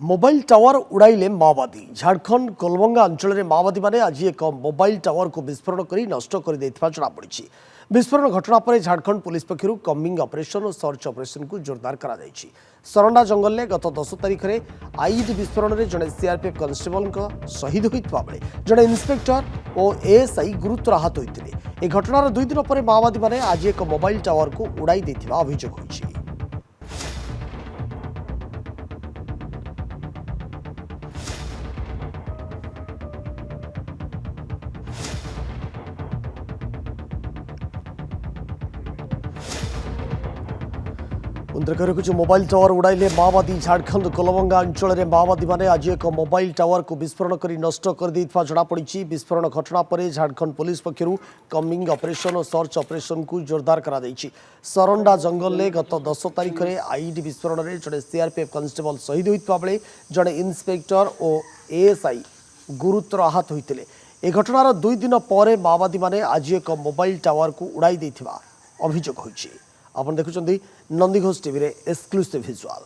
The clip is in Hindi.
मोबाइल टावर उड़ाइले माओवादी झारखंड कोलबंगा अंचल में माओवादी मैंने आज एक मोबाइल टावर को विस्फोरण कर नष्ट कर जनापड़ी। विस्फोरण घटना पर झारखंड पुलिस पक्षर कम्बिंग ऑपरेशन और सर्च ऑपरेशन को जोरदार कर सरंडा जंगल में गत 10 तारिख में आईईडी विस्फोरण में जड़े सीआरपीएफ कन्स्टेबल शहीद होता बेले जड़े इन्स्पेक्टर और एएसआई गुरुतर आहत होते। घटनार 2 दिन पर माओवादी मैंने आज एक मोबाइल टावर को उड़ाई देथिबा अभियोग होइछि। मोबाइल टावर उड़ाइले माओवादी झारखंड कोलबंगा अंचल में माओवादी मैंने आज एक मोबाइल टावर को विस्फोरण कर नष्ट कर जनापड़ी। विस्फोरण घटना पर झारखंड पुलिस पक्षर कम्बिंग ऑपरेशन और सर्च ऑपरेशन को जोरदार कर सरंडा जंगल में गत 10 तारिख में आईईडी विस्फोरण में जड़े सीआरपीएफ कन्स्टेबल शहीद होता बेले जड़े इन्स्पेक्टर और एएसआई गुरुतर आहत होते। घटनार 2 दिन पर माओवादी मैंने आज एक मोबाइल टावर को उड़ाई देथिबा अभियोग होइछि। आपण देखुचंदी नंदीघोष टीवी रे एक्सक्लूसिव विजुअल।